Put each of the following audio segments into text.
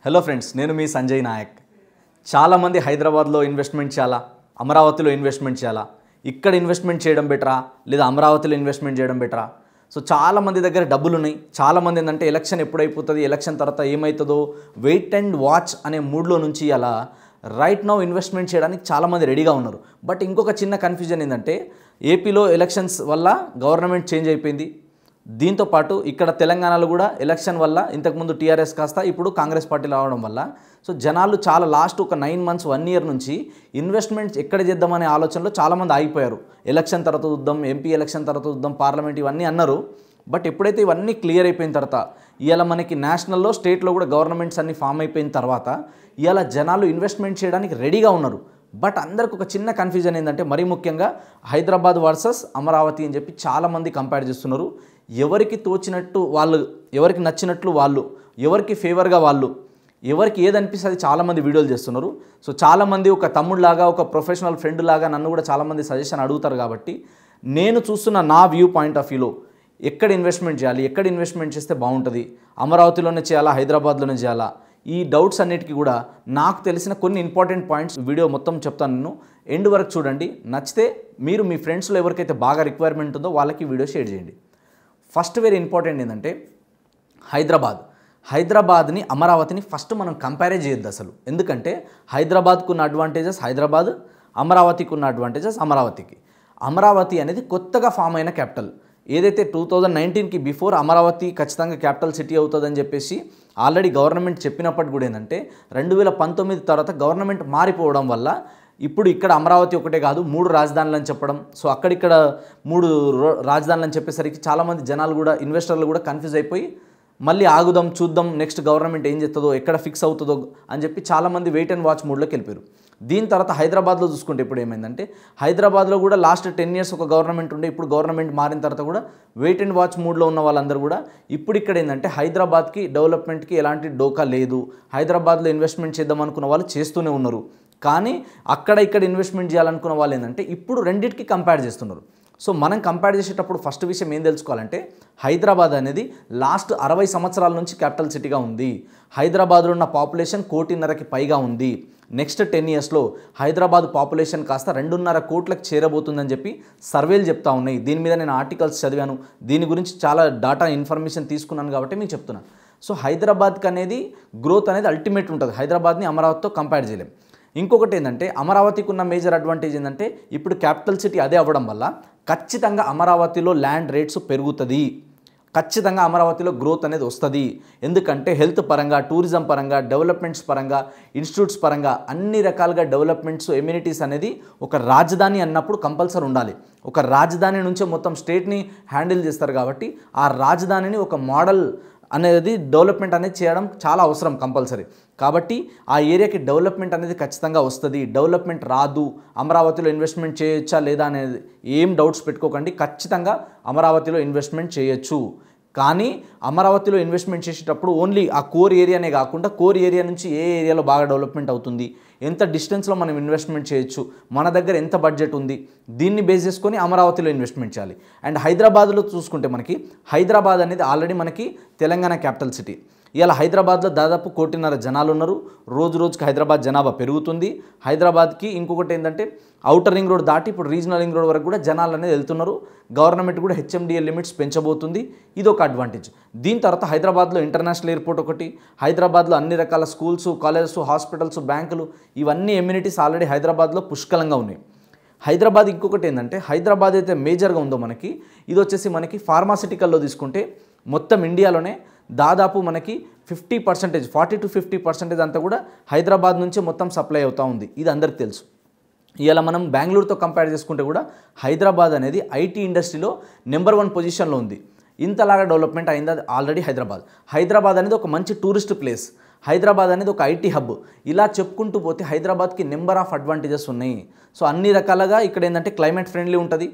Hello friends, నేను మీ సంజయ్ నాయక్. చాలామంది హైదరాబాద్లో ఇన్వెస్ట్మెంట్ చేయాలా, అమరావతిలో ఇన్వెస్ట్మెంట్ చేయాలా, ఇక్కడ ఇన్వెస్ట్మెంట్ చేయడం బెటరా లేదా అమరావతిలో ఇన్వెస్ట్మెంట్ చేయడం బెటరా? సో చాలామంది దగ్గర డబ్బులు ఉన్నాయి. చాలామంది ఏంటంటే ఎలక్షన్ ఎప్పుడైపోతుంది, ఎలక్షన్ తర్వాత ఏమవుతుందో వెయిట్ అండ్ వాచ్ అనే మూడ్లో నుంచి అలా రైట్ నౌ ఇన్వెస్ట్మెంట్ చేయడానికి చాలామంది రెడీగా ఉన్నారు. బట్ ఇంకొక చిన్న కన్ఫ్యూజన్ ఏంటంటే ఏపీలో ఎలక్షన్స్ వల్ల గవర్నమెంట్ చేంజ్ అయిపోయింది. దీంతోపాటు ఇక్కడ తెలంగాణలో కూడా ఎలక్షన్ వల్ల ఇంతకుముందు టీఆర్ఎస్ కాస్త ఇప్పుడు కాంగ్రెస్ పార్టీ రావడం వల్ల సో జనాలు చాలా లాస్ట్ ఒక 9 months 1 year నుంచి ఇన్వెస్ట్మెంట్స్ ఎక్కడ చేద్దామనే ఆలోచనలో చాలామంది ఆగిపోయారు. ఎలక్షన్ తర్వాత చూద్దాం, ఎంపీ ఎలక్షన్ తర్వాత చూద్దాం, పార్లమెంట్ ఇవన్నీ అన్నారు. బట్ ఎప్పుడైతే ఇవన్నీ క్లియర్ అయిపోయిన తర్వాత ఇవాళ మనకి నేషనల్లో స్టేట్లో కూడా గవర్నమెంట్స్ అన్నీ ఫామ్ అయిపోయిన తర్వాత ఇవాళ జనాలు ఇన్వెస్ట్మెంట్ చేయడానికి రెడీగా ఉన్నారు. బట్ అందరికి ఒక చిన్న కన్ఫ్యూజన్ ఏంటంటే మరీ ముఖ్యంగా హైదరాబాద్ వర్సెస్ అమరావతి అని చెప్పి చాలామంది కంపేర్ చేస్తున్నారు. ఎవరికి తోచినట్టు వాళ్ళు, ఎవరికి నచ్చినట్లు వాళ్ళు, ఎవరికి ఫేవర్గా వాళ్ళు, ఎవరికి ఏది అనిపిస్తే అది చాలామంది వీడియోలు చేస్తున్నారు. సో చాలామంది ఒక తమ్ముడులాగా, ఒక ప్రొఫెషనల్ ఫ్రెండ్ లాగా నన్ను కూడా చాలామంది సజెషన్ అడుగుతారు. కాబట్టి నేను చూస్తున్న నా వ్యూ పాయింట్ ఆఫ్ వ్యూలో ఎక్కడ ఇన్వెస్ట్మెంట్ చేయాలి, ఎక్కడ ఇన్వెస్ట్మెంట్ చేస్తే బాగుంటుంది, అమరావతిలోనే చేయాలా, హైదరాబాద్లోనే చేయాలా, ఈ డౌట్స్ అన్నిటికీ కూడా నాకు తెలిసిన కొన్ని ఇంపార్టెంట్ పాయింట్స్ వీడియో మొత్తం చెప్తాను. నేను ఎండ్ వరకు చూడండి. నచ్చితే మీరు మీ ఫ్రెండ్స్లో ఎవరికైతే బాగా రిక్వైర్మెంట్ ఉందో వాళ్ళకి వీడియో షేర్ చేయండి. ఫస్ట్ వెరీ ఇంపార్టెంట్ ఏంటంటే హైదరాబాద్ని అమరావతిని ఫస్ట్ మనం కంపేరే చేయొద్దు అసలు. ఎందుకంటే హైదరాబాద్కు ఉన్న అడ్వాంటేజెస్ హైదరాబాద్, అమరావతికి ఉన్న అడ్వాంటేజెస్ అమరావతికి. అమరావతి అనేది కొత్తగా ఫామ్ అయిన క్యాపిటల్. ఏదైతే 2019కి బిఫోర్ అమరావతి ఖచ్చితంగా క్యాపిటల్ సిటీ అవుతుందని చెప్పేసి ఆల్రెడీ గవర్నమెంట్ చెప్పినప్పటికి కూడా ఏంటంటే 2019 తర్వాత గవర్నమెంట్ మారిపోవడం వల్ల ఇప్పుడు ఇక్కడ అమరావతి ఒకటే కాదు 3 రాజధానులు అని చెప్పడం. సో అక్కడిక్కడ 3 రాజధానులు అని చెప్పేసరికి చాలామంది జనాలు కూడా, ఇన్వెస్టర్లు కూడా కన్ఫ్యూజ్ అయిపోయి మళ్ళీ ఆగుదాం, చూద్దాం నెక్స్ట్ గవర్నమెంట్ ఏం చేస్తుందో, ఎక్కడ ఫిక్స్ అవుతుందో అని చెప్పి చాలామంది వెయిట్ అండ్ వాచ్ మూడ్లోకి వెళ్ళిపోయారు. దీని తర్వాత హైదరాబాద్లో చూసుకుంటే ఇప్పుడు ఏమైందంటే హైదరాబాద్లో కూడా లాస్ట్ 10 years ఒక గవర్నమెంట్ ఉండే, ఇప్పుడు గవర్నమెంట్ మారిన తర్వాత కూడా వెయిట్ అండ్ వాచ్ మూడ్లో ఉన్న వాళ్ళందరూ కూడా ఇప్పుడు ఇక్కడ ఏంటంటే హైదరాబాద్కి డెవలప్మెంట్కి ఎలాంటి డోకా లేదు, హైదరాబాద్లో ఇన్వెస్ట్మెంట్ చేద్దాం అనుకున్న వాళ్ళు చేస్తూనే ఉన్నారు. కానీ అక్కడ ఇక్కడ ఇన్వెస్ట్మెంట్ చేయాలనుకున్న వాళ్ళు ఏంటంటే ఇప్పుడు రెండింటికి కంపేర్ చేస్తున్నారు. సో మనం కంపేర్ చేసేటప్పుడు ఫస్ట్ విషయం ఏం తెలుసుకోవాలంటే హైదరాబాద్ అనేది లాస్ట్ 60 సంవత్సరాల నుంచి క్యాపిటల్ సిటీగా ఉంది. హైదరాబాద్లో ఉన్న పాపులేషన్ 1.5 పైగా ఉంది. నెక్స్ట్ 10 yearsలో హైదరాబాద్ పాపులేషన్ కాస్త 2.5 కోట్లకు చేరబోతుందని చెప్పి సర్వేలు చెప్తా ఉన్నాయి. దీని మీద నేను ఆర్టికల్స్ చదివాను, దీని గురించి చాలా డాటా ఇన్ఫర్మేషన్ తీసుకున్నాను కాబట్టి మీకు చెప్తున్నాను. సో హైదరాబాద్కి అనేది గ్రోత్ అనేది అల్టిమేట్ ఉంటుంది. హైదరాబాద్ని అమరావతితో కంపేర్ చేయలేం. ఇంకొకటి ఏంటంటే అమరావతికి ఉన్న మేజర్ అడ్వాంటేజ్ ఏంటంటే ఇప్పుడు క్యాపిటల్ సిటీ అదే అవ్వడం వల్ల ఖచ్చితంగా అమరావతిలో ల్యాండ్ రేట్స్ పెరుగుతుంది, ఖచ్చితంగా అమరావతిలో గ్రోత్ అనేది వస్తుంది. ఎందుకంటే హెల్త్ పరంగా, టూరిజం పరంగా, డెవలప్మెంట్స్ పరంగా, ఇన్స్టిట్యూట్స్ పరంగా అన్ని రకాలుగా డెవలప్మెంట్స్, ఎమ్యూనిటీస్ అనేది ఒక రాజధాని అన్నప్పుడు కంపల్సరీ ఉండాలి. ఒక రాజధాని నుంచే మొత్తం స్టేట్ని హ్యాండిల్ చేస్తారు కాబట్టి ఆ రాజధానిని ఒక మోడల్ అనేది డెవలప్మెంట్ అనేది చేయడం చాలా అవసరం కంపల్సరీ. కాబట్టి ఆ ఏరియాకి డెవలప్మెంట్ అనేది ఖచ్చితంగా వస్తుంది. డెవలప్మెంట్ రాదు, అమరావతిలో ఇన్వెస్ట్మెంట్ చేయొచ్చా లేదా అనేది ఏం డౌట్స్ పెట్టుకోకండి. ఖచ్చితంగా అమరావతిలో ఇన్వెస్ట్మెంట్ చేయొచ్చు. కానీ అమరావతిలో ఇన్వెస్ట్మెంట్ చేసేటప్పుడు ఓన్లీ ఆ కోర్ ఏరియానే కాకుండా కోర్ ఏరియా నుంచి ఏ ఏరియాలో బాగా డెవలప్మెంట్ అవుతుంది, ఎంత డిస్టెన్స్లో మనం ఇన్వెస్ట్మెంట్ చేయొచ్చు, మన దగ్గర ఎంత బడ్జెట్ ఉంది, దీన్ని బేస్ చేసుకొని అమరావతిలో ఇన్వెస్ట్మెంట్ చేయాలి. అండ్ హైదరాబాద్లో చూసుకుంటే మనకి హైదరాబాద్ అనేది ఆల్రెడీ మనకి తెలంగాణ క్యాపిటల్ సిటీ. ఇవాళ హైదరాబాద్లో దాదాపు 1.5 కోటి జనాలు ఉన్నారు. రోజు రోజుకి హైదరాబాద్ జనాభా పెరుగుతుంది. హైదరాబాద్కి ఇంకొకటి ఏంటంటే ఔటర్ రింగ్ రోడ్ దాటి ఇప్పుడు రీజనల్ రింగ్ రోడ్ వరకు కూడా జనాలు అనేది వెళ్తున్నారు. గవర్నమెంట్ కూడా హెచ్ఎండిఏ లిమిట్స్ పెంచబోతుంది. ఇది ఒక అడ్వాంటేజ్. దీని తర్వాత హైదరాబాద్లో ఇంటర్నేషనల్ ఎయిర్పోర్ట్ ఒకటి, హైదరాబాద్లో అన్ని రకాల స్కూల్స్, కాలేజెస్, హాస్పిటల్స్, బ్యాంకులు, ఇవన్నీ ఎమ్యూనిటీస్ ఆల్రెడీ హైదరాబాద్లో పుష్కలంగా ఉన్నాయి. హైదరాబాద్ ఇంకొకటి ఏంటంటే హైదరాబాద్ అయితే మేజర్గా ఉందో మనకి ఇది వచ్చేసి మనకి ఫార్మాసిటికల్లో తీసుకుంటే మొత్తం ఇండియాలోనే దాదాపు మనకి 50%, 40 to 50% అంతా కూడా హైదరాబాద్ నుంచే మొత్తం సప్లై అవుతూ ఉంది. ఇది అందరికీ తెలుసు. ఇలా మనం బెంగళూరుతో కంపేర్ చేసుకుంటే కూడా హైదరాబాద్ అనేది ఐటీ ఇండస్ట్రీలో నెంబర్ 1 పొజిషన్లో ఉంది. ఇంతలాగా డెవలప్మెంట్ అయింది ఆల్రెడీ హైదరాబాద్ అనేది ఒక మంచి టూరిస్ట్ ప్లేస్, హైదరాబాద్ అనేది ఒక ఐటీ హబ్. ఇలా చెప్పుకుంటూ పోతే హైదరాబాద్కి నెంబర్ ఆఫ్ అడ్వాంటేజెస్ ఉన్నాయి. సో అన్ని రకాలుగా ఇక్కడ ఏంటంటే క్లైమేట్ ఫ్రెండ్లీ ఉంటుంది.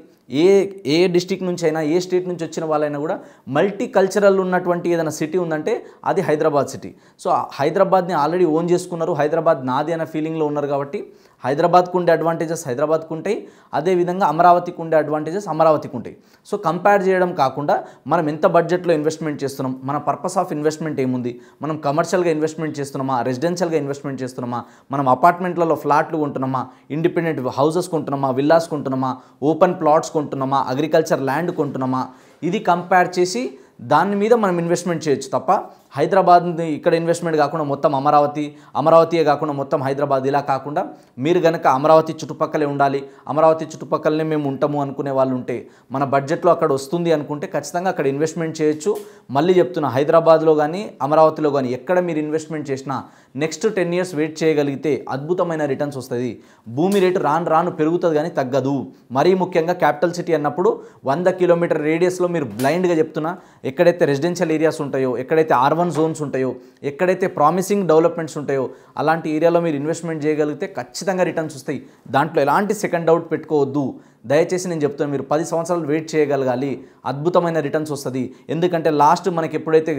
ఏ డిస్టిక్ నుంచి అయినా, ఏ స్టేట్ నుంచి వచ్చిన వాళ్ళైనా కూడా మల్టీ కల్చరల్ ఉన్నటువంటి ఏదైనా సిటీ ఉందంటే అది హైదరాబాద్ సిటీ. సో హైదరాబాద్ని ఆల్రెడీ ఓన్ చేసుకున్నారు, హైదరాబాద్ నాది అనే ఫీలింగ్లో ఉన్నారు. కాబట్టి హైదరాబాద్కు ఉండే అడ్వాంటేజెస్ హైదరాబాద్కు ఉంటాయి, అదేవిధంగా అమరావతికి ఉండే అడ్వాంటేజెస్ అమరావతికి ఉంటాయి. సో కంపేర్ చేయడం కాకుండా మనం ఎంత బడ్జెట్లో ఇన్వెస్ట్మెంట్ చేస్తున్నాం, మన పర్పస్ ఆఫ్ ఇన్వెస్ట్మెంట్ ఏముంది, మనం కమర్షియల్గా ఇన్వెస్ట్మెంట్ చేస్తున్నామా, రెసిడెన్షియల్గా ఇన్వెస్ట్మెంట్ చేస్తున్నామా, మనం అపార్ట్మెంట్లలో ఫ్లాట్లు కొంటున్నామా, ఇండిపెండెంట్ హౌసెస్ కొంటున్నామా, విల్లాస్ కొంటున్నామా, ఓపెన్ ప్లాట్స్ కొంటున్నామా, అగ్రికల్చర్ ల్యాండ్ కొంటున్నామా, ఇది కంపేర్ చేసి దాని మీద మనం ఇన్వెస్ట్మెంట్ చేయొచ్చు తప్ప హైదరాబాద్ ఇక్కడ ఇన్వెస్ట్మెంట్ కాకుండా మొత్తం అమరావతియే కాకుండా మొత్తం హైదరాబాద్ ఇలా కాకుండా మీరు కనుక అమరావతి చుట్టుపక్కలే ఉండాలి, అమరావతి చుట్టుపక్కలనే మేము ఉంటాము అనుకునే వాళ్ళు ఉంటే, మన బడ్జెట్లో అక్కడ వస్తుంది అనుకుంటే ఖచ్చితంగా అక్కడ ఇన్వెస్ట్మెంట్ చేయొచ్చు. మళ్ళీ చెప్తున్నా, హైదరాబాద్లో కానీ అమరావతిలో కానీ ఎక్కడ మీరు ఇన్వెస్ట్మెంట్ చేసినా నెక్స్ట్ 10 years వెయిట్ చేయగలిగితే అద్భుతమైన రిటర్న్స్ వస్తుంది. భూమి రేటు రాను రాను పెరుగుతుంది కానీ తగ్గదు. మరీ ముఖ్యంగా క్యాపిటల్ సిటీ అన్నప్పుడు 100 kilometer రేడియస్లో మీరు బ్లైండ్గా చెప్తున్నా, ఎక్కడైతే రెసిడెన్షియల్ ఏరియాస్ ఉంటాయో, ఎక్కడైతే R1 జోన్స్ ఉంటాయో, ఎక్కడైతే ప్రామిసింగ్ డెవలప్మెంట్స్ ఉంటాయో అలాంటి ఏరియాలో మీరు ఇన్వెస్ట్మెంట్ చేయగలిగితే ఖచ్చితంగా రిటర్న్స్ వస్తాయి. దాంట్లో ఎలాంటి సెకండ్ డౌట్ పెట్టుకోవద్దు. దయచేసి నేను చెప్తాను, మీరు 10 సంవత్సరాలు వెయిట్ చేయగలగాలి, అద్భుతమైన రిటర్న్స్ వస్తుంది. ఎందుకంటే లాస్ట్ మనకి ఎప్పుడైతే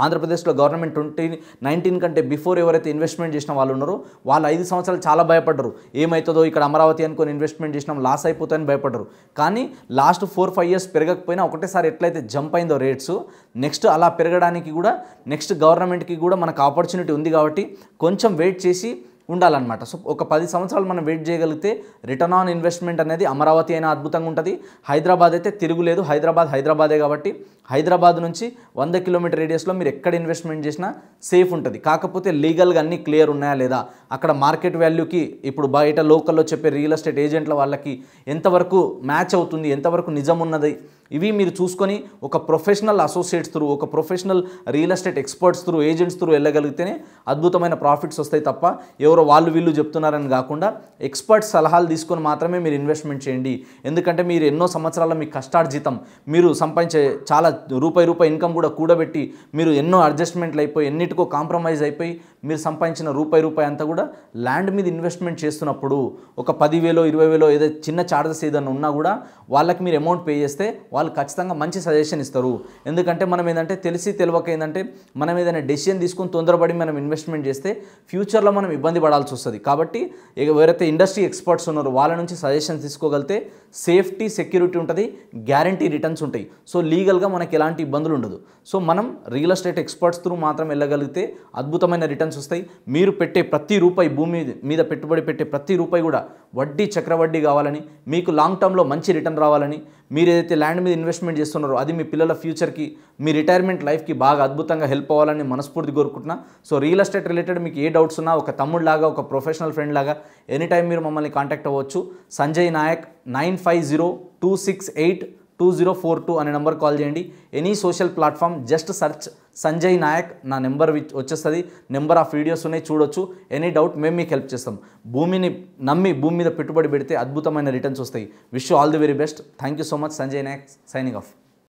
ఆంధ్రప్రదేశ్లో గవర్నమెంట్ 2019 కంటే బిఫోర్ ఎవరైతే ఇన్వెస్ట్మెంట్ చేసిన వాళ్ళు ఉన్నారో వాళ్ళు 5 సంవత్సరాలు చాలా భయపడ్డారు. ఏమవుతుందో ఇక్కడ అమరావతి అనుకొని ఇన్వెస్ట్మెంట్ చేసినాం లాస్ అయిపోతాయని భయపడ్డారు. కానీ లాస్ట్ 4-5 years పెరగకపోయినా ఒకటేసారి ఎట్లయితే జంప్ అయిందో రేట్స్, నెక్స్ట్ అలా పెరగడానికి కూడా నెక్స్ట్ గవర్నమెంట్కి కూడా మనకు ఆపర్చునిటీ ఉంది కాబట్టి కొంచెం వెయిట్ చేసి ఉండాలన్నమాట. సో ఒక 10 సంవత్సరాలు మనం వెయిట్ చేయగలిగితే రిటర్న్ ఆన్ ఇన్వెస్ట్మెంట్ అనేది అమరావతి అయినా అద్భుతంగా ఉంటుంది. హైదరాబాద్ అయితే తిరుగులేదు, హైదరాబాదే కాబట్టి హైదరాబాద్ నుంచి 100 kilometer రేడియస్లో మీరు ఎక్కడ ఇన్వెస్ట్మెంట్ చేసినా సేఫ్ ఉంటుంది. కాకపోతే లీగల్గా అన్నీ క్లియర్ ఉన్నాయా లేదా, అక్కడ మార్కెట్ వాల్యూకి ఇప్పుడు బయట లోకల్లో చెప్పే రియల్ ఎస్టేట్ ఏజెంట్ల వాళ్ళకి ఎంతవరకు మ్యాచ్ అవుతుంది, ఎంతవరకు నిజం ఉన్నది, ఇవి మీరు చూసుకొని ఒక ప్రొఫెషనల్ అసోసియేట్స్ త్రూ, ఒక professional real estate experts through, agents through వెళ్ళగలిగితేనే అద్భుతమైన ప్రాఫిట్స్ వస్తాయి తప్ప ఎవరో వాళ్ళు వీళ్ళు చెప్తున్నారని కాకుండా ఎక్స్పర్ట్స్ సలహాలు తీసుకొని మాత్రమే మీరు ఇన్వెస్ట్మెంట్ చేయండి. ఎందుకంటే మీరు ఎన్నో సంవత్సరాల మీ కష్టార్జితం, మీరు సంపాదించే చాలా రూపాయి ఇన్కమ్ కూడా కూడబెట్టి మీరు ఎన్నో అడ్జస్ట్మెంట్లు అయిపోయి ఎన్నిటికో కాంప్రమైజ్ అయిపోయి మీరు సంపాదించిన రూపాయి అంతా కూడా ల్యాండ్ మీద ఇన్వెస్ట్మెంట్ చేస్తున్నప్పుడు ఒక 10,000 20,000 ఏదో చిన్న చార్జెస్ ఏదైనా ఉన్నా కూడా వాళ్ళకి మీరు అమౌంట్ పే చేస్తే వాళ్ళు ఖచ్చితంగా మంచి సజెషన్ ఇస్తారు. ఎందుకంటే మనం ఏంటంటే తెలిసి తెలియక ఏంటంటే మనం ఏదైనా డెసిషన్ తీసుకొని తొందరపడి మనం ఇన్వెస్ట్మెంట్ చేస్తే ఫ్యూచర్లో మనం ఇబ్బంది పడాల్సి వస్తుంది. కాబట్టి ఎవరైతే ఇండస్ట్రీ ఎక్స్పర్ట్స్ ఉన్నారో వాళ్ళ నుంచి సజెషన్ తీసుకోగలిగితే సేఫ్టీ సెక్యూరిటీ ఉంటుంది, గ్యారంటీ రిటర్న్స్ ఉంటాయి. సో లీగల్గా మనకి ఎలాంటి ఇబ్బందులు ఉండదు. సో మనం రియల్ ఎస్టేట్ ఎక్స్పర్ట్స్ త్రూ మాత్రం వెళ్ళగలిగితే అద్భుతమైన రిటర్న్స్ వస్తాయి. మీరు పెట్టే ప్రతి రూపాయి, భూమి మీద పెట్టుబడి పెట్టే ప్రతి రూపాయి కూడా వడ్డీ చక్రవడ్డీ కావాలని, మీకు లాంగ్ టర్మ్లో మంచి రిటర్న్ రావాలని, మీరు ఏదైతే ల్యాండ్ మీద ఇన్వెస్ట్మెంట్ చేస్తున్నారో అది మీ పిల్లల ఫ్యూచర్కి, మీ రిటైర్మెంట్ లైఫ్కి బాగా అద్భుతంగా హెల్ప్ అవ్వాలని మనస్ఫూర్తి కోరుకుంటున్నా. సో రియల్ ఎస్టేట్ రిలేటెడ్ మీకు ఏ డౌట్స్ ఉన్నా ఒక తమ్ముడిలాగా, ఒక ప్రొఫెషనల్ ఫ్రెండ్ లాగా ఎనీ టైం మీరు మమ్మల్ని కాంటాక్ట్ అవ్వచ్చు. సంజయ్ నాయక్ 9502682042 అనే నెంబర్ కాల్ చేయండి. Any social platform just search Sanjay Nayak, నా నెంబర్ వచ్చేస్తుంది. నెంబర్ ఆఫ్ వీడియోస్ ఉన్నాయి, చూడొచ్చు. ఎనీ డౌట్ మేము మీకు హెల్ప్ చేస్తాం. భూమిని నమ్మి భూమి మీద పెట్టుబడి పెడితే అద్భుతమైన రిటర్న్స్ వస్తాయి. Wish you all the very best. Thank you so much. Sanjay Nayak signing of.